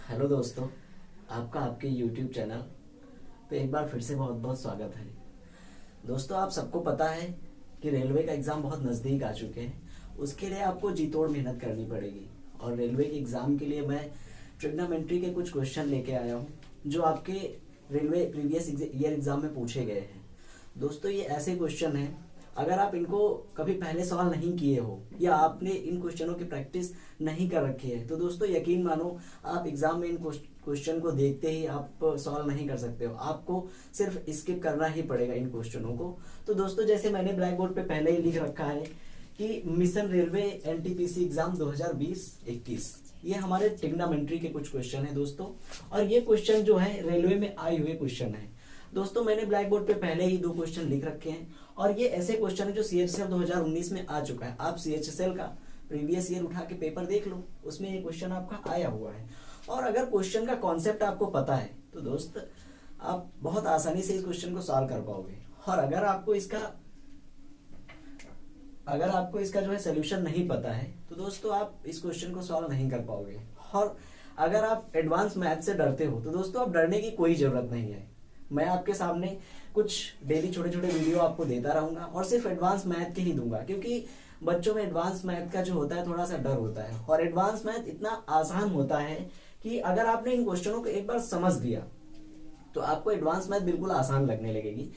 Hello दोस्तों, आपका आपके YouTube चैनल पे एक बार फिर से बहुत बहुत स्वागत है। दोस्तों, आप सबको पता है कि रेलवे का एग्ज़ाम बहुत नज़दीक आ चुके हैं। उसके लिए आपको जी तोड़ मेहनत करनी पड़ेगी और रेलवे के एग्ज़ाम के लिए मैं ट्रिग्नोमेट्री के कुछ क्वेश्चन लेके आया हूँ जो आपके रेलवे प्रीवियस ईयर एग्ज़ाम में पूछे गए हैं। दोस्तों, ये ऐसे क्वेश्चन हैं, अगर आप इनको कभी पहले सवाल नहीं किए हो या आपने इन क्वेश्चनों की प्रैक्टिस नहीं कर रखी है तो दोस्तों यकीन मानो आप एग्जाम में इन क्वेश्चन को देखते ही आप सॉल्व नहीं कर सकते हो। आपको सिर्फ स्किप करना ही पड़ेगा इन क्वेश्चनों को। तो दोस्तों, जैसे मैंने ब्लैक बोर्ड पे पहले ही लिख रखा है कि मिशन रेलवे एनटीपीसी एग्जाम 2020-21 ये हमारे ट्रिग्नोमेट्री के कुछ क्वेश्चन है दोस्तों। और ये क्वेश्चन जो है रेलवे में आए हुए क्वेश्चन है दोस्तों। मैंने ब्लैक बोर्ड पे पहले ही 2 क्वेश्चन लिख रखे हैं और ये ऐसे क्वेश्चन है जो सीएचएसएल 2019 में आ चुका है। आप सीएचएसएल का प्रीवियस ईयर उठा के पेपर देख लो, उसमें ये क्वेश्चन आपका आया हुआ है। और अगर क्वेश्चन का कॉन्सेप्ट आपको पता है तो दोस्त आप बहुत आसानी से इस क्वेश्चन को सॉल्व कर पाओगे। और अगर आपको इसका जो है सोल्यूशन नहीं पता है तो दोस्तों आप इस क्वेश्चन को सॉल्व नहीं कर पाओगे। और अगर आप एडवांस मैथ से डरते हो तो दोस्तों आप डरने की कोई जरूरत नहीं है। मैं आपके सामने कुछ डेली छोटे छोटे वीडियो आपको देता रहूंगा और सिर्फ एडवांस मैथ के ही दूंगा, क्योंकि बच्चों में एडवांस मैथ का जो होता है थोड़ा सा डर होता है। और एडवांस मैथ इतना आसान होता है कि अगर आपने इन क्वेश्चनों को एक बार समझ लिया तो आपको एडवांस मैथ बिल्कुल आसान लगने लगेगी।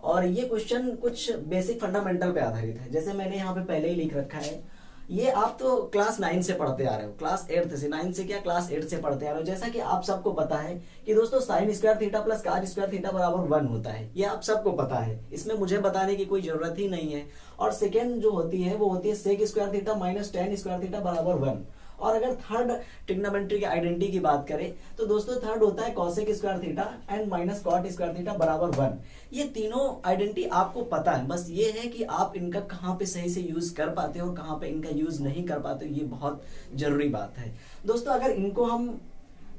और ये क्वेश्चन कुछ बेसिक फंडामेंटल पे आधारित है। जैसे मैंने यहाँ पे पहले ही लिख रखा है, ये आप तो क्लास 9 से पढ़ते आ रहे हो, क्लास 8 से, 9 से क्या क्लास 8 से पढ़ते आ रहे हो। जैसा कि आप सबको पता है कि दोस्तों sign square theta plus cos square theta बराबर 1 होता है। ये आप सबको पता है, इसमें मुझे बताने की कोई जरूरत ही नहीं है। और सेकेंड जो होती है वो होती है sec square theta minus tan square theta बराबर 1। और अगर थर्ड ट्रिग्नोमेट्री की आइडेंटिटी की बात करें तो दोस्तों थर्ड होता है cosec square theta and minus cot square theta बराबर 1। ये तीनों आइडेंटिटी आपको पता है, बस ये है कि आप इनका कहाँ पे सही से यूज कर पाते हो और कहाँ पे इनका यूज नहीं कर पाते हो। ये बहुत जरूरी बात है दोस्तों। अगर इनको हम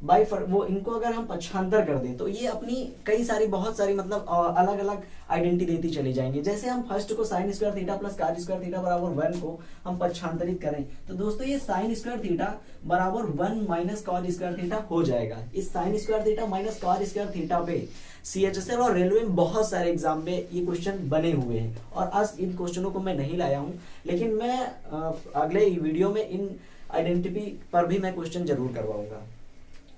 इनको अगर हम पक्षांतर कर दें तो ये अपनी कई सारी बहुत सारी मतलब अलग अलग आइडेंटिटी देती चली जाएंगे। जैसे हम फर्स्ट को sign square theta plus cos square theta बराबर 1 को हम पक्षांतरित करें तो दोस्तों ये साइन स्क्वायर थीटा बराबर 1 माइनस कॉस स्क्वायर थीटा हो जाएगा। इस sign square theta minus cos square theta पे सीएचएसएल और रेलवे में बहुत सारे एग्जाम में ये क्वेश्चन बने हुए हैं। और आज इन क्वेश्चनों को मैं नहीं लाया हूं, लेकिन मैं अगले वीडियो में इन आइडेंटिटी पर भी मैं क्वेश्चन जरूर करवाऊंगा।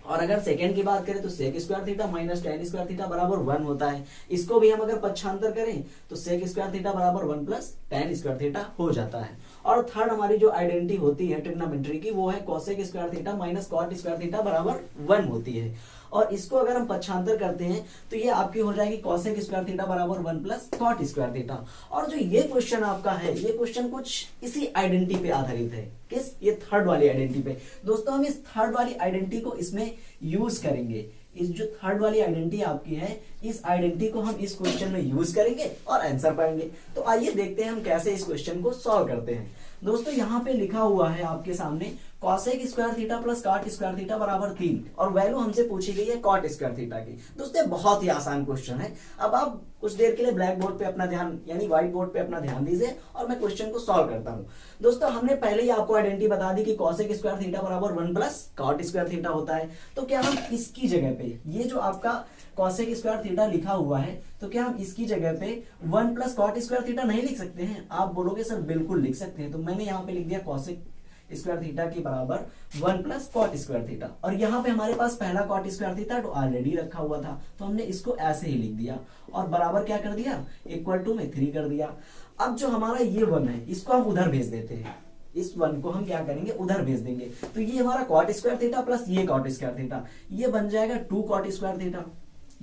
और अगर सेकंड की बात करें तो sec square theta minus tan square theta बराबर 1 होता है। इसको भी हम अगर पक्षांतर करें तो सेक स्क्वायर थीटा बराबर 1 प्लस टेन स्क्वायर थीटा हो जाता है। और थर्ड हमारी जो आइडेंटिटी होती है ट्रिग्नोमेट्री की वो है cosec square theta minus cot square theta बराबर 1 होती है। और इसको अगर हम पक्षांतर करते हैं तो ये आपकी हो जाएगी कोसेक स्क्वायर थीटा बराबर 1 प्लस कॉट स्क्वायर थीटा। और जो ये क्वेश्चन आपका है ये क्वेश्चन कुछ इसी आइडेंटिटी पे आधारित है। किस? ये थर्ड वाली आइडेंटिटी पे। दोस्तों हम इस थर्ड वाली आइडेंटिटी को इसमें यूज करेंगे। इस जो थर्ड वाली आइडेंटिटी आपकी है इस आइडेंटिटी को हम इस क्वेश्चन में यूज करेंगे और आंसर पाएंगे। तो आइए देखते हैं हम कैसे इस क्वेश्चन को सॉल्व करते हैं। दोस्तों यहाँ पे लिखा हुआ है आपके सामने cosec square theta plus cot square theta बराबर 3 और वैल्यू हमसे पूछी गई है कॉट स्क्वायर थीटा की। दोस्तों बहुत ही आसान क्वेश्चन है। अब आप कुछ देर के लिए ब्लैक बोर्ड पे अपना ध्यान यानी व्हाइट बोर्ड पे अपना ध्यान दीजिए और मैं क्वेश्चन को सॉल्व करता हूं। दोस्तों हमने पहले ही आपको आइडेंटिटी बता दी कि कॉसेक स्क्वायर थीटा बराबर 1 प्लस कॉट स्क्वायर थीटा होता है। तो क्या हम इसकी जगह पे ये जो आपका कॉसेक स्क्वायर थीटा लिखा हुआ है तो क्या हम इसकी जगह पे 1 प्लस कॉट स्क्वायर थीटा नहीं लिख सकते हैं? आप बोलोगे सर बिल्कुल लिख सकते हैं। तो मैंने यहाँ पे लिख दिया कॉसेक स्क्वायर थीटा के बराबर 1 प्लस कॉट स्क्वायर थीटा। और यहाँ पे हमारे पास पहला कॉट स्क्वायर थीटा तो ऑलरेडी रखा हुआ था तो हमने इसको ऐसे ही लिख दिया और बराबर क्या कर दिया इक्वल टू में 3 कर दिया। अब जो हमारा ये 1 है इसको हम उधर भेज देते हैं। इस 1 को हम क्या करेंगे उधर भेज देंगे। तो ये हमारा कॉट स्क्वायर थीटा प्लस ये कॉट स्क्वायर थीटा ये बन जाएगा 2 कॉट स्क्वायर थीटा।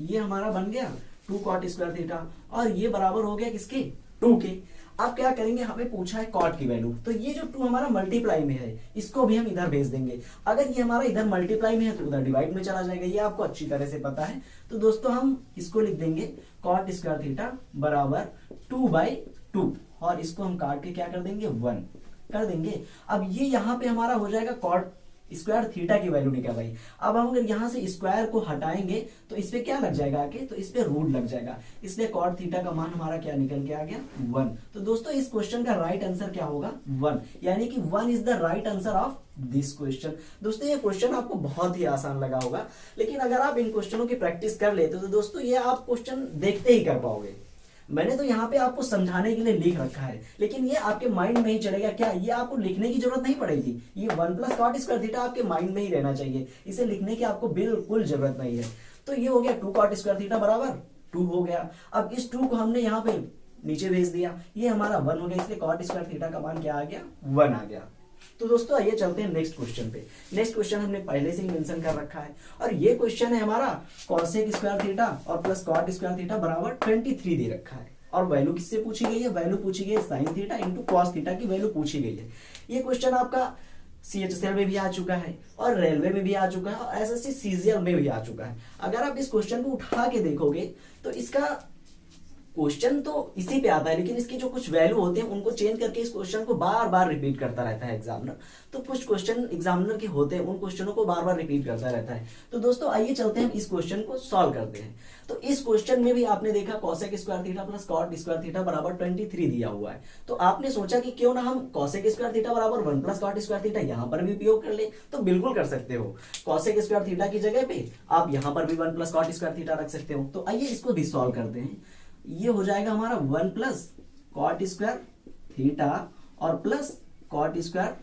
ये हमारा बन गया 2 कॉट स्क्वायर थीटा और ये बराबर हो गया किसके 2 के। अब क्या करेंगे हमें पूछा है कॉट की वैल्यू तो ये जो 2 हमारा मल्टीप्लाई में है इसको भी हम इधर भेज देंगे। अगर ये हमारा इधर मल्टीप्लाई में है तो उधर डिवाइड में चला जाएगा। ये आपको अच्छी तरह से पता है। तो दोस्तों हम इसको लिख देंगे कॉट स्क्वायर थीटा बराबर 2/2 और इसको हम काट के क्या कर देंगे 1 कर देंगे। अब ये यहाँ पे हमारा हो जाएगा कॉट स्क्वायर थीटा की वैल्यू निकल रही। अब हम अगर यहाँ से स्क्वायर को हटाएंगे तो इस पे क्या लग जाएगा आके, तो इस पे रूट लग जाएगा, इसलिए कॉट थीटा का मान हमारा क्या निकल के आ गया 1। तो दोस्तों इस क्वेश्चन का राइट आंसर क्या होगा 1, यानी कि 1 is the right answer of this question. दोस्तों ये क्वेश्चन आपको बहुत ही आसान लगा होगा, लेकिन अगर आप इन क्वेश्चनों की प्रैक्टिस कर लेते तो दोस्तों ये आप क्वेश्चन देखते ही कर पाओगे। मैंने तो यहाँ पे आपको समझाने के लिए लिख रखा है, लेकिन ये आपके माइंड में ही चलेगा क्या, ये आपको लिखने की जरूरत नहीं पड़ेगी। ये 1 प्लस कॉट स्क्वायर थीटा आपके माइंड में ही रहना चाहिए, इसे लिखने की आपको बिल्कुल जरूरत नहीं है। तो ये हो गया 2 कॉट स्क्वायर थीटा बराबर 2 हो गया। अब इस 2 को हमने यहाँ पे नीचे भेज दिया, ये हमारा 1 हो गया, इसलिए कॉट स्क्वायर थीटा का मान क्या आ गया 1 आ गया। तो दोस्तों आइए चलते हैं नेक्स्ट क्वेश्चन पे। नेक्स्ट क्वेश्चन हमने पहले से ही मेंशन कर रखा है, और ये क्वेश्चन है हमारा कॉसेक स्क्वायर थीटा और प्लस कॉट स्क्वायर थीटा बराबर 23 दे रखा है, और वैल्यू किससे पूछी गई है, वैल्यू पूछी गई है sine theta into cos theta की वैल्यू पूछी गई है। ये क्वेश्चन आपका CHSL में भी आ चुका है, और रेलवे में भी आ चुका है, और SSC CGL में भी आ चुका है। अगर आप इस क्वेश्चन को उठा के देखोगे तो इसका क्वेश्चन तो इसी पे आता है, लेकिन इसकी जो कुछ वैल्यू होते हैं उनको चेंज करके इस क्वेश्चन को बार बार रिपीट करता रहता है एग्जामिनर। तो कुछ क्वेश्चन एग्जामिनर के होते हैं, उन क्वेश्चनों को बार बार रिपीट करता रहता है। तो दोस्तों आइए चलते हैं इस क्वेश्चन को सॉल्व करते हैं। तो इस क्वेश्चन में भी आपने देखा cosec square theta plus cot square theta बराबर 23 दिया हुआ है। तो आपने सोचा कि क्यों ना हम कॉसेक स्क्वायर थीटा बराबर 1 प्लस कॉट स्क्वायर थीटा यहाँ पर भी उपयोग कर ले। तो बिल्कुल कर सकते हो, कॉसेक स्क्वायर थीटा की जगह पे आप यहाँ पर भी 1 प्लस कॉट स्क्वायर थीटा रख सकते हो। तो आइए इसको भी सॉल्व करते हैं। ये हो जाएगा हमारा 1 प्लस कॉट स्क्वायर थीटा और प्लस कॉट स्क्वायर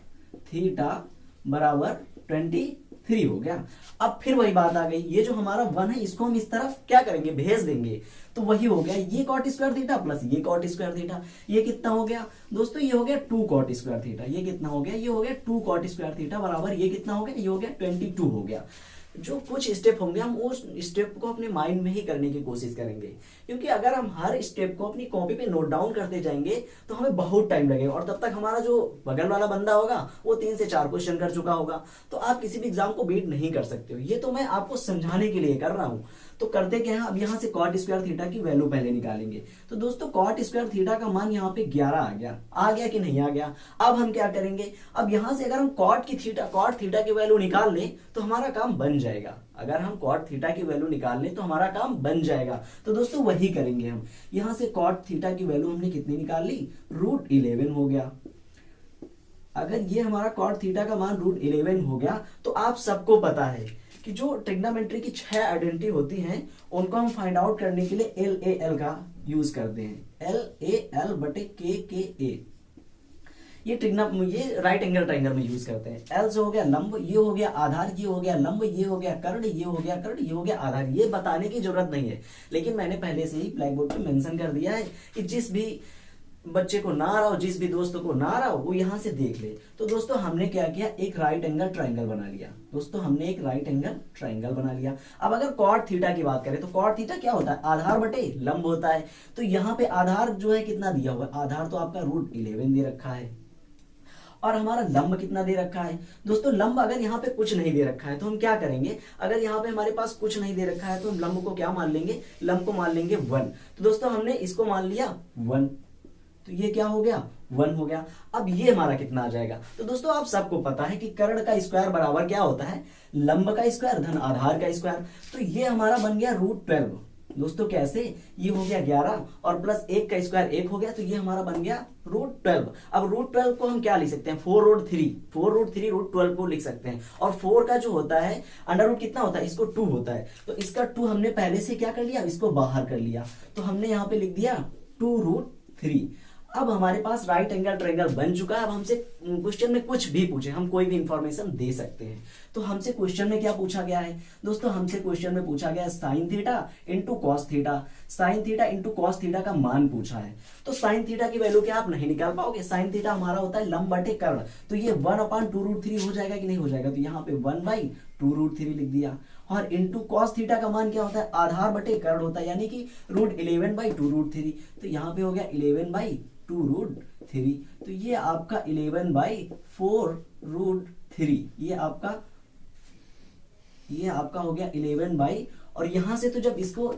थीटा बराबर 23 हो गया। अब फिर वही बात आ गई, ये जो हमारा 1 है इसको हम इस तरफ क्या करेंगे, भेज देंगे। तो वही हो गया ये कॉट स्क्वायर थीटा प्लस ये कॉट स्क्वायर थीटा। ये कितना हो गया दोस्तों, ये हो गया 2 कॉट स्क्वायर थीटा। ये कितना हो गया, ये हो गया 2 कॉट स्क्वायर थीटा बराबर ये कितना हो गया, ये हो गया 22 हो गया। जो कुछ स्टेप होंगे हम उस स्टेप को अपने माइंड में ही करने की कोशिश करेंगे, क्योंकि अगर हम हर स्टेप को अपनी कॉपी पे नोट डाउन करते जाएंगे तो हमें बहुत टाइम लगेगा, और तब तक हमारा जो बगल वाला बंदा होगा वो 3 से 4 क्वेश्चन कर चुका होगा। तो आप किसी भी एग्जाम को बीट नहीं कर सकते हो। ये तो मैं आपको समझाने के लिए कर रहा हूं। तो करते क्या है, अब यहाँ से कॉट स्क्वायर थीटा की वैल्यू पहले निकालेंगे। तो दोस्तों कॉट स्क्वायर थीटा का मान यहाँ पे 11 आ गया कि नहीं आ गया। अब हम क्या करेंगे, अब यहाँ से अगर हम कॉट थीटा की वैल्यू निकाल लें तो हमारा काम बन जाएगा। अगर हम कॉट थीटा की वैल्यू निकाल लें तो हमारा काम बन जाएगा। तो दोस्तों वही करेंगे हम। यहाँ से कॉट थीटा की वैल्यू हमने कितनी निकाल ली, √11 हो गया। अगर ये हमारा कॉट थीटा का मान √11 हो गया तो आप सबको पता है कि जो ट्रिग्नोमेट्री की 6 आइडेंटिटी होती हैं उनको हम फाइंड आउट करने के लिए LAL का यूज करते हैं। LAL बटे KKA, ये राइट एंगल ट्रायंगल में यूज करते हैं। L से हो गया लंब, ये हो गया आधार, ये हो गया लंब, ये हो गया कर्ण, ये हो गया कर्ण, ये हो गया आधार। ये बताने की जरूरत नहीं है, लेकिन मैंने पहले से ही ब्लैक बोर्ड पे मेंशन कर दिया है कि जिस भी बच्चे को ना आ रहा हो, जिस भी दोस्त को ना आ रहा हो, वो यहाँ से देख ले। तो दोस्तों हमने क्या किया, एक राइट एंगल ट्रायंगल बना लिया। दोस्तों हमने एक राइट एंगल ट्रायंगल बना लिया। अब अगर कॉट थीटा की बात करें तो कॉट थीटा क्या होता है, आधार बटे लंब होता है। तो यहाँ पे आधार जो है कितना दिया हुआ है, आधार तो आपका √11 दे रखा है, और हमारा लंब कितना दे रखा है। दोस्तों लंब अगर यहाँ पे कुछ नहीं दे रखा है तो हम क्या करेंगे, अगर यहाँ पे हमारे पास कुछ नहीं दे रखा है तो हम लंब को क्या मान लेंगे, लंब को मान लेंगे 1। तो दोस्तों हमने इसको मान लिया 1, तो ये क्या हो गया 1 हो गया। अब ये हमारा कितना आ जाएगा, तो दोस्तों आप सबको पता है कि कर्ण का स्क्वायर बराबर क्या होता है, लंब का स्क्वायर धन आधार का स्क्वायर। तो ये हमारा बन गया √12। दोस्तों कैसे, ये हो गया 11 और प्लस 1 का स्क्वायर 1 हो गया, तो ये हमारा बन गया √12। अब √12 को हम क्या लिख सकते हैं, 4√3 √12 को लिख सकते हैं। और 4 का जो होता है अंडर रूट कितना होता है, इसको 2 होता है। तो इसका 2 हमने पहले से क्या कर लिया, इसको बाहर कर लिया। तो हमने यहाँ पे लिख दिया 2√3। अब हमारे पास राइट एंगल ट्रायंगल बन चुका है। अब हमसे क्वेश्चन में कुछ भी पूछे, हम कोई भी इंफॉर्मेशन दे सकते हैं। तो हमसे क्वेश्चन में क्या पूछा गया है दोस्तों, हमसे क्वेश्चन में पूछा गया है sine theta into cos theta. Sine theta into cos theta का मान पूछा है। तो साइन थीटा की वैल्यू क्या आप नहीं निकाल पाओगे, साइन थीटा हमारा होता है लंब बटे कर्ण। तो ये 1/2√3 हो जाएगा कि नहीं हो जाएगा, तो यहाँ पे 1/2√3 लिख दिया। और इंटू कॉस थीटा का मान क्या होता है, आधार बटे कर्ण होता है, यानी कि √11/2√3। तो यहाँ पे हो गया 11/2√3। तो ये आपका 11/4√3, ये आपका ये आपका हो गया 11 बाई, और यहां से तो जब इसको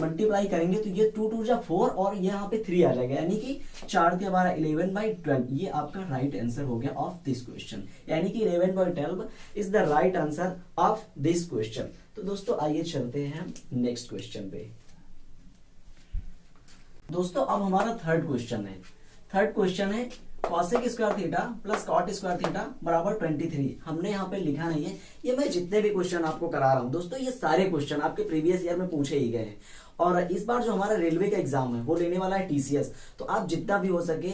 मल्टीप्लाई करेंगे तो ये 2 2 जा 4 और यहाँ पे 3 आ जाएगा, यानी कि 4 × 12 11 बाई 12। ये आपका राइट आंसर हो गया ऑफ दिस क्वेश्चन, यानी कि 11 by 12 is the right answer of this question. तो दोस्तों आइए चलते हैं हम नेक्स्ट क्वेश्चन पे। दोस्तों अब हमारा थर्ड क्वेश्चन है। थर्ड क्वेश्चन है cosec square theta plus cot square theta बराबर 23। हमने यहाँ पे लिखा नहीं है, ये मैं जितने भी क्वेश्चन आपको करा रहा हूँ दोस्तों, ये सारे क्वेश्चन आपके प्रीवियस ईयर में पूछे ही गए हैं। और इस बार जो हमारा रेलवे का एग्जाम है वो लेने वाला है टीसीएस, तो आप जितना भी हो सके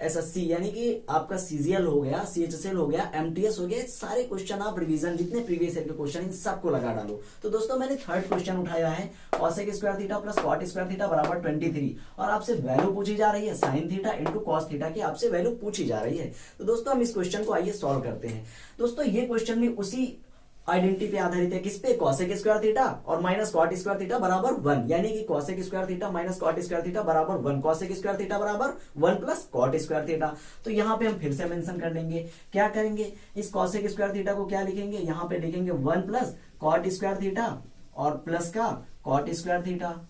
एसएससी यानी कि आपका सीजीएल हो गया, सीएचएसएल हो गया, एमटीएस हो गया, सारे क्वेश्चन आप रिवीजन जितने प्रीवियस ईयर के क्वेश्चन इन सबको लगा डालो। तो दोस्तों मैंने थर्ड क्वेश्चन उठाया है cosec square theta plus cot square theta बराबर 23, और आपसे वैल्यू पूछी जा रही है sin theta into cos theta की, आपसे वैल्यू पूछी जा रही है। तो दोस्तों हम इस क्वेश्चन को आइए सॉल्व करते हैं। दोस्तों ये क्वेश्चन भी उसी आइडेंटिटी पे आधारित है, किस पे, cosec स्क्वायर थीटा और माइनस cot स्क्वायर थीटा बराबर 1, यानी कि cosec square theta minus cot square theta बराबर 1, cosec स्क्वायर थीटा बराबर 1 प्लस cot स्क्वायर थीटा। तो यहाँ पे हम फिर से मेंशन कर लेंगे, क्या करेंगे, इस cosec स्क्वायर थीटा को क्या लिखेंगे, यहाँ पे लिखेंगे 1 प्लस cot स्क्वायर थीटा और प्लस का cot स्क्वायर थीटा,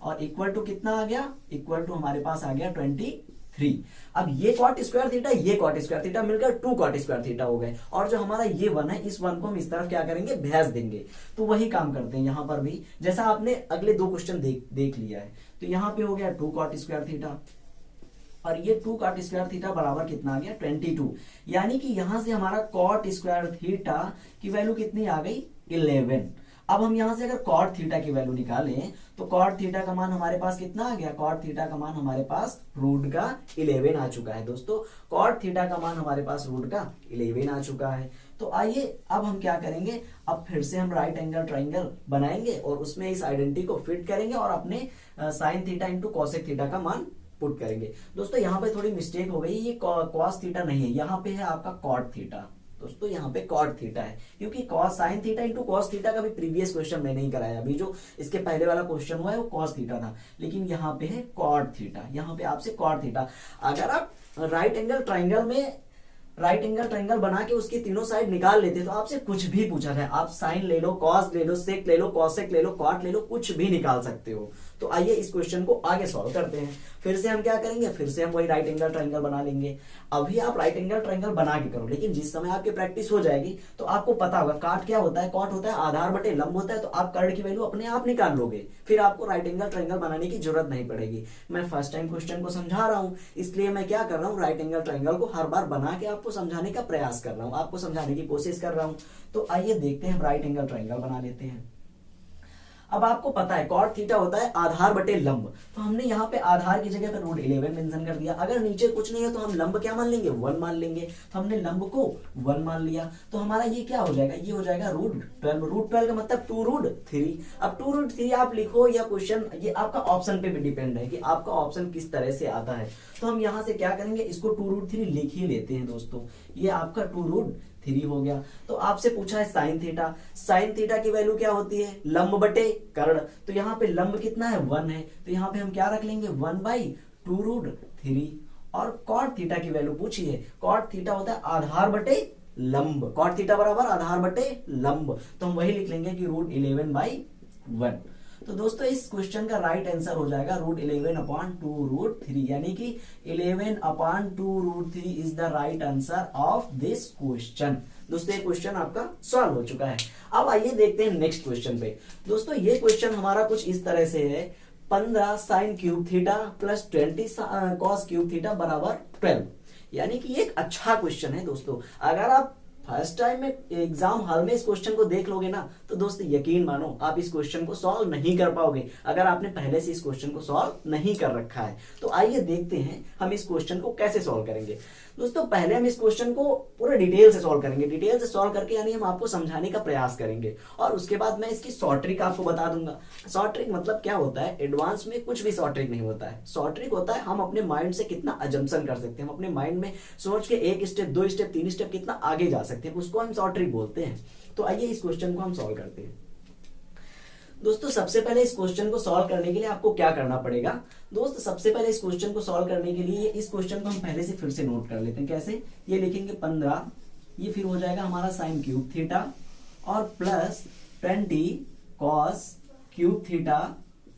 और इक्वल टू कितना आ गया, इक्वल टू हमारे पास आ गया 23। अब ये cot स्क्वायर थीटा, ये cot स्क्वायर थीटा मिलकर 2 cot स्क्वायर थीटा हो गए, और जो हमारा ये 1 है, इस 1 को हम इस तरफ क्या करेंगे, भेज देंगे। तो वही काम करते हैं यहाँ पर भी, जैसा आपने अगले दो क्वेश्चन देख लिया है। तो यहाँ पे हो गया 2 cot स्क्वायर थीटा, और ये 2 cot स्क्वायर थीटा बराबर कितना आ गया 22, यानी कि यहां से हमारा cot स्क्वायर थीटा की वैल्यू कितनी आ गई 11। अब हम यहां से अगर cot थीटा की वैल्यू निकालें तो cot थीटा का मान हमारे पास कितना आ गया, cot थीटा का मान हमारे पास रूट का 11 आ चुका है। दोस्तों cot थीटा का मान हमारे पास रूट का 11 आ चुका है। तो आइए अब हम क्या करेंगे, अब फिर से हम राइट एंगल ट्राइंगल बनाएंगे और उसमें इस आइडेंटिटी को फिट करेंगे और अपने sine theta into cosec theta का मान पुट करेंगे। दोस्तों यहाँ पे थोड़ी मिस्टेक हो गई, ये कॉस थीटा नहीं है, यहाँ पे है आपका cot थीटा। दोस्तों यहाँ पे cot थीटा है, क्योंकि cos sin theta into cos theta का भी प्रीवियस क्वेश्चन मैंने नहीं कराया, अभी जो इसके पहले वाला क्वेश्चन हुआ है वो cos थीटा था, लेकिन यहाँ पे है cot थीटा, यहाँ पे आपसे cot थीटा। अगर आप राइट एंगल ट्राइंगल बना के उसकी तीनों साइड निकाल लेते तो आपसे कुछ भी पूछा जाए, आप साइन ले लो, कॉस ले लो, सेक ले लो, कॉसेक ले लो, कॉट ले लो, कुछ भी निकाल सकते हो। तो आइए इस क्वेश्चन को आगे सॉल्व करते हैं। फिर से हम क्या करेंगे, फिर से हम वही राइट एंगल ट्राइंगल बना लेंगे। अभी आप राइट एंगल ट्राइंगल बना के करो, लेकिन जिस समय आपकी प्रैक्टिस हो जाएगी तो आपको पता होगा काट क्या होता है, कॉट होता है आधार बटे लंब होता है, तो आप कर्ड की वैल्यू अपने आप निकाल लोगे, फिर आपको राइट एंगल ट्राइंगल बनाने की जरूरत नहीं पड़ेगी। मैं फर्स्ट टाइम क्वेश्चन को समझा रहा हूं, इसलिए मैं क्या कर रहा हूं, राइट एंगल ट्राइंगल को हर बार बना के आपको समझाने का प्रयास कर रहा हूं, आपको समझाने की कोशिश कर रहा हूं। तो आइए देखते हैं, राइट एंगल ट्राइंगल बना लेते हैं। अब आपको पता है cot थीटा होता है आधार बटे लंब, तो हमने यहाँ पे आधार की जगह पे रूट 11 मेंशन कर दिया। अगर नीचे कुछ नहीं है तो हम लंब क्या मान लेंगे, 1 मान लेंगे, तो हमने लंब को 1 मान लिया। तो हमारा ये क्या हो जाएगा, ये हो जाएगा रूट 12। रूट 12 का मतलब 2√3। अब 2√3 आप लिखो या क्वेश्चन, ये आपका ऑप्शन पे भी डिपेंड है कि आपका ऑप्शन किस तरह से आता है। तो हम यहाँ से क्या करेंगे, इसको 2√3 लिख ही लेते हैं दोस्तों, ये आपका 2√3 हो गया। तो आपसे पूछा है साइन थीटा, साइन थीटा की वैल्यू क्या होती है, लंब बटे कर्ण। तो यहाँ पे लंब कितना है 1 है, तो यहाँ पे हम क्या रख लेंगे 1/2√3। और cot थीटा की वैल्यू पूछी है, cot थीटा होता है आधार बटे लंब, cot थीटा बराबर आधार बटे लंब, तो हम वही लिख लेंगे कि √11/1। तो दोस्तों इस क्वेश्चन का राइट आंसर हो जाएगा √11/2√3, यानी कि 11/2√3 is the right answer of this question. दोस्तों ये क्वेश्चन आपका सॉल्व हो चुका है। अब आइए देखते हैं नेक्स्ट क्वेश्चन पे। दोस्तों ये क्वेश्चन हमारा कुछ इस तरह से है, 15 sin cube theta plus 20 cos cube theta बराबर 12, यानी कि एक अच्छा क्वेश्चन है दोस्तों। अगर आप फर्स्ट टाइम में एग्जाम हॉल में इस क्वेश्चन को देख लोगे ना, तो दोस्तों यकीन मानो आप इस क्वेश्चन को सॉल्व नहीं कर पाओगे अगर आपने पहले से इस क्वेश्चन को सॉल्व नहीं कर रखा है। तो आइए देखते हैं हम इस क्वेश्चन को कैसे सॉल्व करेंगे। दोस्तों पहले हम इस क्वेश्चन को पूरे डिटेल से सॉल्व करेंगे, डिटेल से सॉल्व करके यानी हम आपको समझाने का प्रयास करेंगे, और उसके बाद मैं इसकी शॉर्ट ट्रिक आपको बता दूंगा। शॉर्ट ट्रिक मतलब क्या होता है, एडवांस में कुछ भी शॉर्ट ट्रिक नहीं होता है। शॉर्ट ट्रिक होता है हम अपने माइंड से कितना अजम्पशन कर सकते हैं, हम अपने माइंड में सोच के 1 स्टेप 2 स्टेप 3 स्टेप कितना आगे जा सकते हैं, उसको हम शॉर्ट ट्रिक बोलते हैं। तो आइए इस क्वेश्चन को हम सॉल्व करते हैं। दोस्तों सबसे पहले इस क्वेश्चन को सॉल्व करने के लिए आपको क्या करना पड़ेगा, दोस्त सबसे पहले इस क्वेश्चन को सॉल्व करने के लिए इस क्वेश्चन को हम पहले से फिर से नोट कर लेते हैं। कैसे, ये लिखेंगे 15, ये फिर हो जाएगा हमारा साइन क्यूब थीटा और plus 20 cos cube theta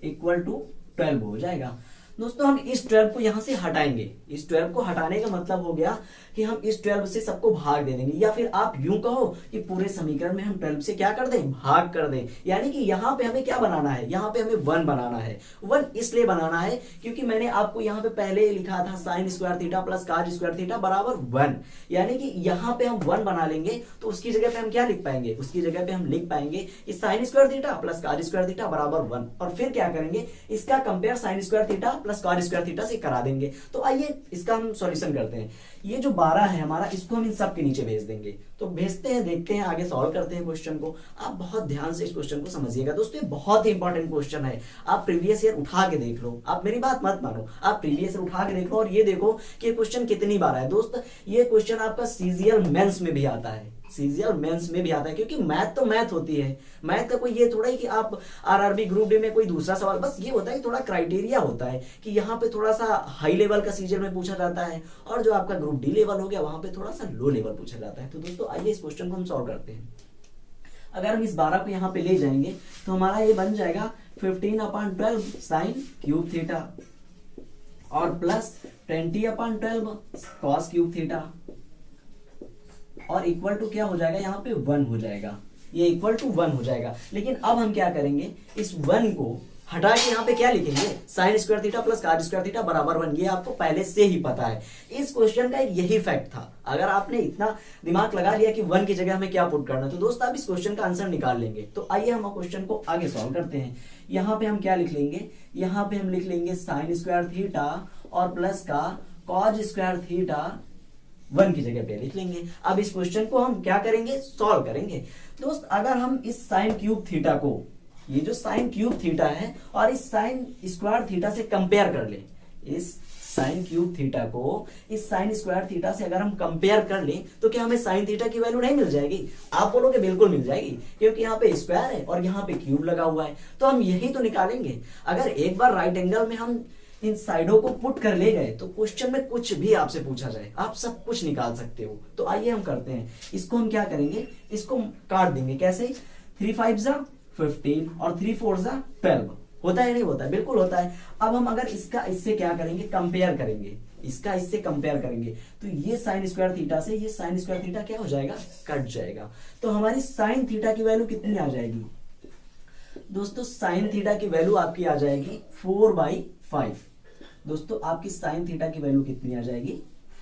equal to 12 हो जाएगा। दोस्तों हम इस 12 को यहां से हटाएंगे। इस 12 को हटाने का मतलब हो गया कि हम इस 12 से सबको भाग दे देंगे, या फिर आप यूं कहो कि पूरे समीकरण में हम 12 से क्या कर दें, भाग कर दें। यानी कि यहाँ पे हमें क्या बनाना है, यहाँ पे हमें 1 बनाना है। 1 इसलिए बनाना है क्योंकि मैंने आपको यहाँ पे पहले लिखा था sign square theta plus cos square theta बराबर 1, यानी कि यहाँ पे हम 1 बना लेंगे तो उसकी जगह पे हम क्या लिख पाएंगे, उसकी जगह पे हम लिख पाएंगे कि sign square theta plus cos square theta बराबर 1, और फिर क्या करेंगे, इसका compare sign square theta plus cos square theta से करा देंगे। तो आइए इसका हम सॉल्यूशन करते हैं। ये जो 12 है हमारा, इसको हम इन सब के नीचे भेज देंगे। तो भेजते हैं, देखते हैं, आगे सॉल्व करते हैं क्वेश्चन को। आप बहुत ध्यान से इस क्वेश्चन को समझिएगा दोस्तों, ये बहुत ही इंपॉर्टेंट क्वेश्चन है। आप प्रीवियस ईयर उठा के देख लो, आप मेरी बात मत मानो, आप प्रीवियस ईयर उठा के देख लो और ये देखो कि ये क्वेश्चन कितनी बार है। दोस्त ये क्वेश्चन आपका सीजीएल मेंस में भी आता है, सीजीएल मेंस में भी आता है, क्योंकि मैथ तो मैथ होती है। मैथ का कोई ये थोड़ा ही कि आप आरआरबी ग्रुप डी में कोई दूसरा सवाल, बस ये होता है कि थोड़ा क्राइटेरिया होता है कि यहाँ पे थोड़ा सा हाई लेवल का सीजीएल में पूछा जाता है, और जो आपका ग्रुप डी लेवल हो गया वहां पे थोड़ा सा लो लेवल पूछा जाता है। तो दोस्तों आइए इस क्वेश्चन को हम सॉल्व करते हैं। अगर हम इस 12 को यहाँ पे ले जाएंगे तो हमारा ये बन जाएगा 15/12 साइन क्यूब थीटा और प्लस 20/12 कॉस क्यूब थीटा, और इक्वल टू क्या हो जाएगा, यहाँ पे 1 हो जाएगा, ये इक्वल टू 1 हो जाएगा। लेकिन अब हम क्या करेंगे, इस 1 को हटा के यहाँ पे क्या लिखेंगे, sign square theta plus cos square theta बराबर 1। ये आपको पहले से ही पता है। इस क्वेश्चन का एक यही फैक्ट था। अगर आपने इतना दिमाग लगा लिया कि 1 की जगह हमें क्या पुट करना है, तो दोस्त आप इस क्वेश्चन का आंसर निकाल लेंगे। तो आइए हम क्वेश्चन को आगे सॉल्व करते हैं। यहाँ पे हम क्या लिख लेंगे, यहाँ पे हम लिख लेंगे साइन स्क्वायर थीटा और प्लस का कॉस स्क्वायर थीटा 1 की जगह पे लिख लेंगे। अब इस क्वेश्चन को हम क्या करेंगे, सॉल्व करेंगे। दोस्त अगर हम इस साइन क्यूब थीटा को, ये जो साइन क्यूब थीटा है और इस साइन स्क्वायर थीटा से कंपेयर कर ले, इस साइन क्यूब थीटा को इस साइन स्क्वायर थीटा से अगर हम कंपेयर कर लें तो क्या हमें साइन थीटा की वैल्यू नहीं मिल जाएगी? आप बोलोगे बिल्कुल मिल जाएगी, क्योंकि यहाँ पे स्क्वायर है और यहाँ पे क्यूब लगा हुआ है, तो हम यही तो निकालेंगे। अगर एक बार राइट एंगल में हम इन साइडों को पुट कर ले गए तो क्वेश्चन में कुछ भी आपसे पूछा जाए आप सब कुछ निकाल सकते हो। तो आइए हम करते हैं। इसको हम क्या करेंगे, इसको काट देंगे। कैसे, 3 5 15 और 3 4 12 होता है नहीं होता है? बिल्कुल होता है। अब हम अगर इसका इससे क्या करेंगे, कंपेयर करेंगे, इसका इससे कंपेयर करेंगे तो ये साइन स्क्वायर थीटा से ये साइन स्क्वायर थीटा क्या हो जाएगा, कट जाएगा। तो हमारी साइन थीटा की वैल्यू कितनी आ जाएगी दोस्तों? साइन थीटा की वैल्यू आपकी आ जाएगी 4/5। दोस्तों आपकी साइन थीटा की वैल्यू कितनी आ जाएगी,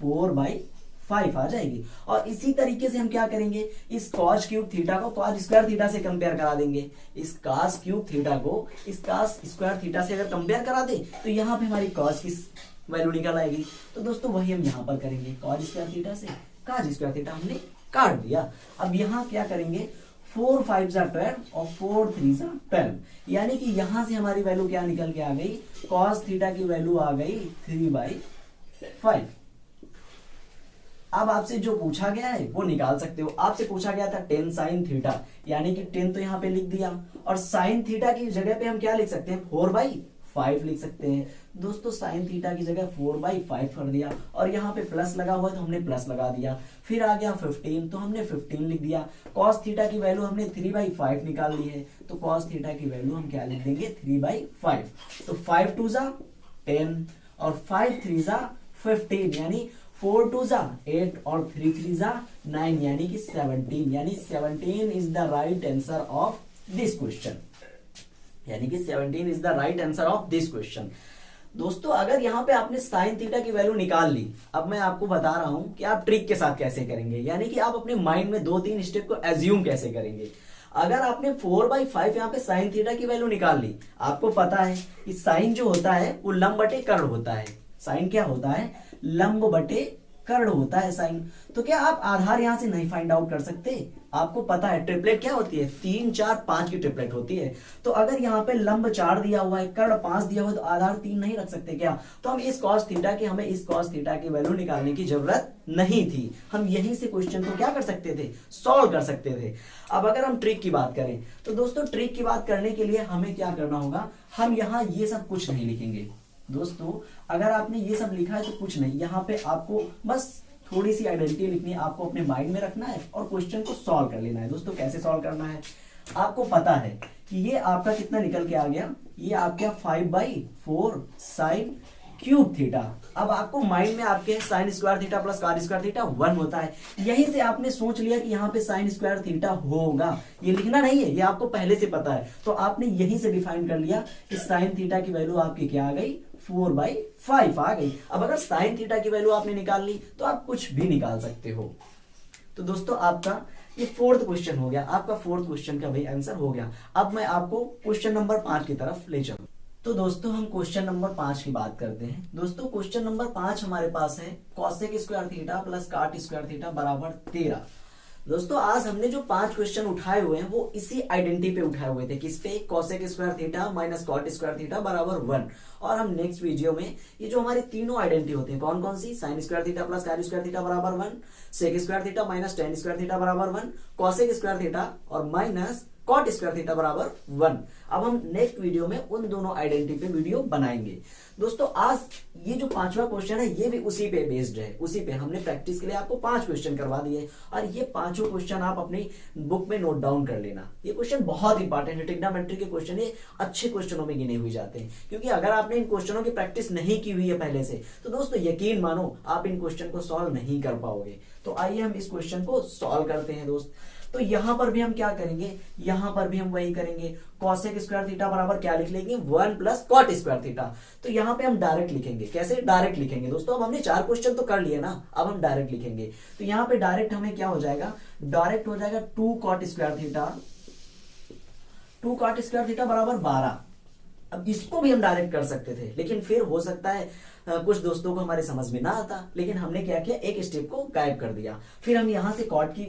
4/5 आ जाएगी। और इसी तरीके से हम क्या करेंगे, इस कॉस क्यूब थीटा को कॉस स्क्वायर थीटा से कंपेयर करा देंगे। इस कॉस क्यूब थीटा को इस कॉस स्क्वायर थीटा से अगर कंपेयर करा दे तो यहाँ पे हमारी कॉस की वैल्यू निकल आएगी। तो दोस्तों वही हम यहाँ पर करेंगे, कॉस स्क्वायर थीटा से कॉस स्क्वायर थीटा हमने काट दिया। अब यहाँ क्या करेंगे, 4 5 12 और 4 3 12, यानी कि यहां से हमारी वैल्यू क्या निकल के आ गई, कॉस थीटा की वैल्यू आ गई 3/5। अब आपसे जो पूछा गया है वो निकाल सकते हो। आपसे पूछा गया था 10 साइन थीटा, यानी कि 10 तो यहाँ पे लिख दिया, और साइन थीटा की जगह पे हम क्या लिख सकते हैं, 4/5 लिख सकते हैं। दोस्तों साइन थीटा की जगह 4/5 कर दिया, और यहाँ पे प्लस लगा हुआ है तो हमने प्लस लगा दिया। फिर आ गया 15 तो हमने 15 लिख दिया। कॉस थीटा की वैल्यू हमने 3/5 निकाल ली है, तो कॉस थीटा की वैल्यू हम क्या लिख देंगे, 3/5। तो 5 2 10 और 5 3 15, यानी 4 2 8 और 3 3 9, यानी कि 17, यानी 17 is the right answer of this question, यानी कि 17 is the right answer of this question. दोस्तों अगर यहाँ पे आपने साइन थीटा की वैल्यू निकाल ली, अब मैं आपको बता रहा हूं कि आप ट्रिक के साथ कैसे करेंगे, यानी कि आप अपने माइंड में 2-3 स्टेप को एज्यूम कैसे करेंगे। अगर आपने 4/5 यहाँ पे साइन थीटा की वैल्यू निकाल ली, आपको पता है कि साइन जो होता है वो लंब बटे कर्ण होता है। साइन क्या होता है, लंब बटे कर्ण होता है साइन। तो क्या आप आधार यहां से नहीं फाइंड आउट कर सकते? आपको पता है ट्रिपलेट क्या होती है, 3 4 5 की ट्रिपलेट होती है। तो अगर यहाँ पे लंब 4 दिया हुआ है, कर्ण 5 दिया हुआ है, तो आधार 3 नहीं रख सकते क्या? तो हम इस कॉस थीटा की हमें इस कॉस थीटा की वैल्यू निकालने की जरूरत नहीं थी। हम यहीं से क्वेश्चन को क्या कर सकते थे, सॉल्व कर सकते थे। अब अगर हम ट्रिक की बात करें तो दोस्तों ट्रिक की बात करने के लिए हमें क्या करना होगा, हम यहाँ ये सब कुछ नहीं लिखेंगे। दोस्तों अगर आपने ये सब लिखा है तो कुछ नहीं, यहाँ पे आपको बस थोड़ी सी आइडेंटिटी लिखनी है, आपको अपने माइंड में रखना है और क्वेश्चन को सॉल्व कर लेना है। दोस्तों कैसे सॉल्व करना है, आपको पता है कि ये आपका कितना निकल के आ गया, ये आपका 5/4 साइन क्यूब थीटा। अब आपको माइंड में आपके sine square theta plus cot square theta 1 होता है, यहीं से आपने सोच लिया कि यहाँ पे साइन स्क्वायर थीटा होगा, ये लिखना नहीं है, ये आपको पहले से पता है, तो आपने यहीं से डिफाइन कर लिया कि साइन थीटा की वैल्यू आपकी क्या आ गई, 4/5 आ गई। अब अगर साइन थीटा की वैल्यू आपने निकाल ली तो आप कुछ भी निकाल सकते हो। तो दोस्तों आपका ये फोर्थ क्वेश्चन हो गया, आपका फोर्थ क्वेश्चन का भाई आंसर हो गया। अब मैं आपको क्वेश्चन नंबर 5 की तरफ ले चलूं। तो दोस्तों हम क्वेश्चन नंबर 5 की बात करते हैं। दोस्तों क्वेश्चन नंबर 5 हमारे पास है cosec square theta plus cot square theta बराबर 13। दोस्तों आज हमने जो 5 क्वेश्चन उठाए हुए हैं वो इसी आइडेंटिटी पे उठाए हुए थे, किस पे, cosec square theta minus cot square theta बराबर 1। और हम नेक्स्ट वीडियो में ये जो हमारे तीनों आइडेंटिटी होते हैं कौन कौन सी, sine square theta plus cot square theta बराबर 1, sec square theta minus tan square theta बराबर 1, कॉसेक स्क्वायर थीटा और माइनस कॉट स्क्वायर थीटा बराबर 1। अब हम नेक्स्ट वीडियो में उन दोनों आइडेंटिटी पे वीडियो बनाएंगे। दोस्तों आज ये जो 5वां क्वेश्चन है ये भी उसी पे बेस्ड है, उसी पे हमने प्रैक्टिस के लिए आपको 5 क्वेश्चन करवा दिए और ये 5 क्वेश्चन आप अपनी बुक में नोट डाउन कर लेना। ये क्वेश्चन बहुत इंपॉर्टेंट है, ट्रिग्नोमेट्री के क्वेश्चन ये अच्छे क्वेश्चनों में गिने हुए जाते हैं, क्योंकि अगर आपने इन क्वेश्चनों की प्रैक्टिस नहीं की हुई है पहले से तो दोस्तों यकीन मानो आप इन क्वेश्चन को सॉल्व नहीं कर पाओगे। तो आइए हम इस क्वेश्चन को सॉल्व करते हैं दोस्त। तो यहां पर भी हम क्या करेंगे, यहां पर भी हम वही करेंगे, कॉसेक स्क्वायर थीटा बराबर क्या लिख लेंगे, 1 प्लस कॉट स्क्वायर थीटा। तो यहां पे हम डायरेक्ट लिखेंगे, कैसे डायरेक्ट लिखेंगे दोस्तों, अब हमने 4 क्वेश्चन तो कर लिए ना, अब हम डायरेक्ट लिखेंगे। तो यहां पे डायरेक्ट हमें क्या हो जाएगा, डायरेक्ट हो जाएगा 2 cot square theta, 2 cot square theta बराबर 12। अब इसको भी हम डायरेक्ट कर सकते थे, लेकिन फिर हो सकता है कुछ दोस्तों को हमारे समझ में ना आता, लेकिन हमने क्या किया, एक स्टेप को गायब कर दिया। फिर हम यहां से कॉट की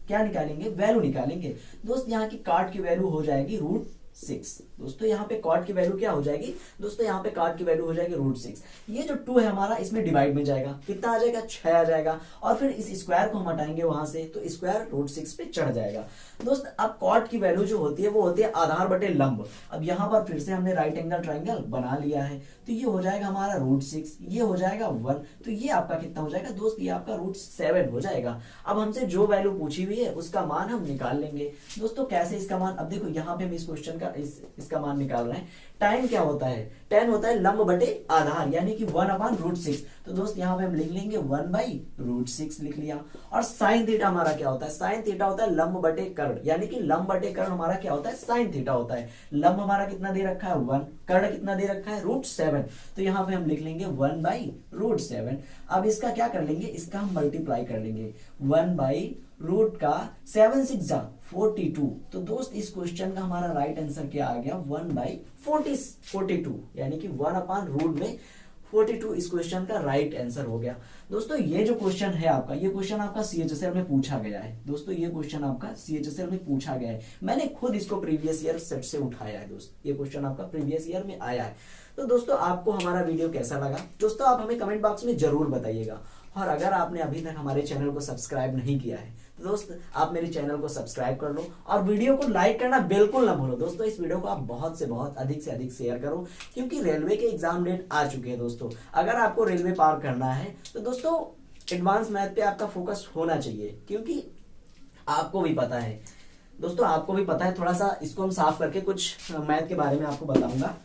क्या निकालेंगे, वैल्यू निकालेंगे। दोस्त यहाँ की कॉट की वैल्यू हो जाएगी √6। दोस्तों यहाँ पे कॉट की वैल्यू क्या हो जाएगी, दोस्तों यहाँ पे कॉट की वैल्यू हो जाएगी √6। ये जो 2 है हमारा इसमें डिवाइड में जाएगा, कितना आ जाएगा, 6 आ जाएगा। और फिर इस स्क्वायर को हम हटाएंगे वहां से तो स्क्वायर √6 पे चढ़ जाएगा। दोस्त अब कॉट की वैल्यू जो होती है वो होती है आधार बटे लंब। अब यहाँ पर फिर से हमने राइट एंगल ट्राइंगल बना लिया है, तो ये हो जाएगा हमारा √6, ये हो जाएगा 1, तो ये आपका कितना हो जाएगा दोस्त, ये आपका √7 हो जाएगा। अब हमसे जो वैल्यू पूछी हुई है उसका मान हम निकाल लेंगे। दोस्तों कैसे इसका मान, अब देखो यहाँ पे हम इस क्वेश्चन का इसका मान निकाल रहे हैं। टाइम क्या होता है, tan होता है लंब बटे आधार, यानी कि 1/√6। तो दोस्त यहाँ पे हम लिख लेंगे 1/√6 लिख लिया। और साइन थीटा हमारा क्या होता है, साइन थीटा होता है लंब बटे कर्ण, यानी कि लंब बटे कर्ण हमारा क्या होता है, साइन थीटा होता है। लंब हमारा कितना दे रखा है 1, कर्ण कितना दे रखा है √7, तो यहाँ पे हम लिख लेंगे 1/√7। अब इसका क्या कर लेंगे, इसका हम मल्टीप्लाई कर लेंगे, 1/√7 × 42। तो दोस्त इस क्वेश्चन का हमारा राइट आंसर क्या आ गया, 1/42, यानी कि 1/√में 42 इस क्वेश्चन का राइट आंसर हो गया। दोस्तों ये जो क्वेश्चन है आपका, ये क्वेश्चन आपका CHSL में पूछा गया है। दोस्तों ये क्वेश्चन आपका CHSL में पूछा गया है, मैंने खुद इसको प्रीवियस ईयर सेट से उठाया है दोस्त, ये क्वेश्चन आपका प्रीवियस ईयर में आया है। तो दोस्तों आपको हमारा वीडियो कैसा लगा, दोस्तों आप हमें कमेंट बॉक्स में जरूर बताइएगा। और अगर आपने अभी तक हमारे चैनल को सब्सक्राइब नहीं किया है तो दोस्त आप मेरे चैनल को सब्सक्राइब कर लो और वीडियो को लाइक करना बिल्कुल ना भूलो। दोस्तों इस वीडियो को आप बहुत से बहुत अधिक से अधिक शेयर करो, क्योंकि रेलवे के एग्जाम डेट आ चुके हैं दोस्तों। अगर आपको रेलवे पार करना है तो दोस्तों एडवांस मैथ पे आपका फोकस होना चाहिए, क्योंकि आपको भी पता है दोस्तों, आपको भी पता है। थोड़ा सा इसको हम साफ करके कुछ मैथ के बारे में आपको बताऊंगा।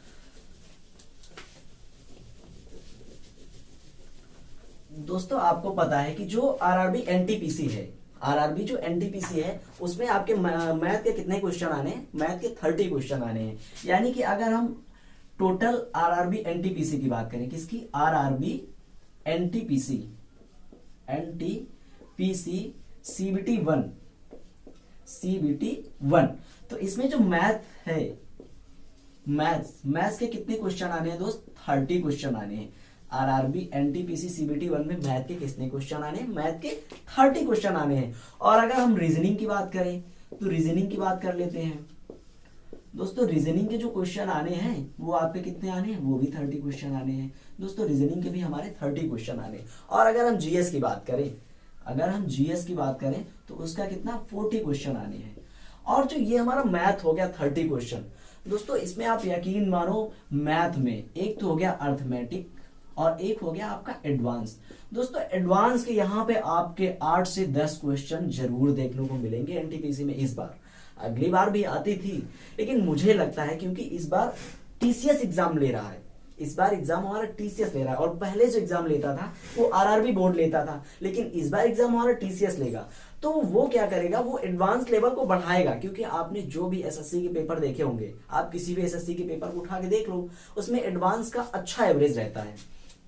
दोस्तों आपको पता है कि जो आरआरबी एनटीपीसी है, आरआरबी जो एनटीपीसी है उसमें आपके मैथ के कितने क्वेश्चन आने हैं, मैथ के 30 क्वेश्चन आने हैं। यानी कि अगर हम टोटल आरआरबी एनटीपीसी की बात करें, किसकी, आरआरबी एनटीपीसी, एनटीपीसी सीबीटी 1, तो इसमें जो मैथ है, मैथ्स के कितने क्वेश्चन आने हैं दोस्त, 30 क्वेश्चन आने हैं। आरआरबी एनटीपीसी सीबीटी 1 में मैथ के कितने क्वेश्चन आने हैं, मैथ के 30 क्वेश्चन आने हैं। और अगर हम रीजनिंग की बात करें तो रीजनिंग की बात कर लेते हैं दोस्तों। रीजनिंग के जो क्वेश्चन आने हैं वो आपके कितने आने हैं, वो भी 30 क्वेश्चन आने हैं दोस्तों। रीजनिंग के भी हमारे 30 क्वेश्चन आने हैं। और अगर हम जीएस की बात करें, अगर हम जीएस की बात करें तो उसका कितना 40 क्वेश्चन आने हैं। और जो ये हमारा मैथ हो गया 30 क्वेश्चन दोस्तों, इसमें आप यकीन मानो मैथ में एक तो हो गया अर्थमेटिक, और एक हो गया आपका एडवांस। दोस्तों एडवांस के यहाँ पे आपके 8 से 10 क्वेश्चन जरूर देखने को मिलेंगे एनटीपीसी में इस बार। अगली बार भी आती थी, लेकिन मुझे लगता है क्योंकि इस बार टीसीएस एग्जाम ले रहा है, इस बार एग्जाम हमारा टीसीएस ले रहा है, और पहले जो एग्जाम लेता था वो आरआरबी बोर्ड लेता था, लेकिन इस बार एग्जाम हमारा टीसीएस लेगा। तो वो क्या करेगा, वो एडवांस लेवल को बढ़ाएगा, क्योंकि आपने जो भी एसएससी के पेपर देखे होंगे, आप किसी भी एसएससी के पेपर को उठा के देख लो, उसमें एडवांस का अच्छा एवरेज रहता है।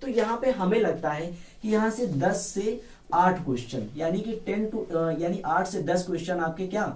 तो यहाँ पे हमें लगता है कि यहाँ से 10 से 8 क्वेश्चन, यानी कि 8 से 10 क्वेश्चन आपके क्या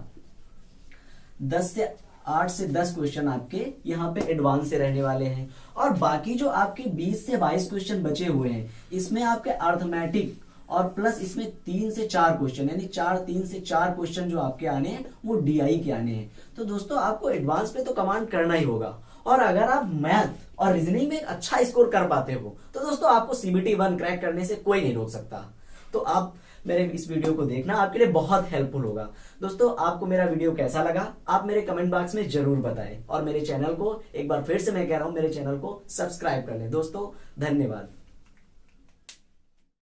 8 से 10 क्वेश्चन आपके यहाँ पे एडवांस से रहने वाले हैं। और बाकी जो आपके 20 से 22 क्वेश्चन बचे हुए हैं, इसमें आपके अर्थमेटिक और प्लस इसमें 3 से 4 क्वेश्चन, यानी 3 से 4 क्वेश्चन जो आपके आने हैं वो डीआई के आने हैं। तो दोस्तों आपको एडवांस पे तो कमांड करना ही होगा, और अगर आप मैथ और रीजनिंग में एक अच्छा स्कोर कर पाते हो तो दोस्तों आपको सीबीटी 1 क्रैक करने से कोई नहीं रोक सकता। तो आप मेरे इस वीडियो को देखना, आपके लिए बहुत हेल्पफुल होगा। दोस्तों आपको मेरा वीडियो कैसा लगा आप मेरे कमेंट बॉक्स में जरूर बताएं, और मेरे चैनल को एक बार फिर से मैं कह रहा हूं, मेरे चैनल को सब्सक्राइब कर लें। दोस्तों धन्यवाद।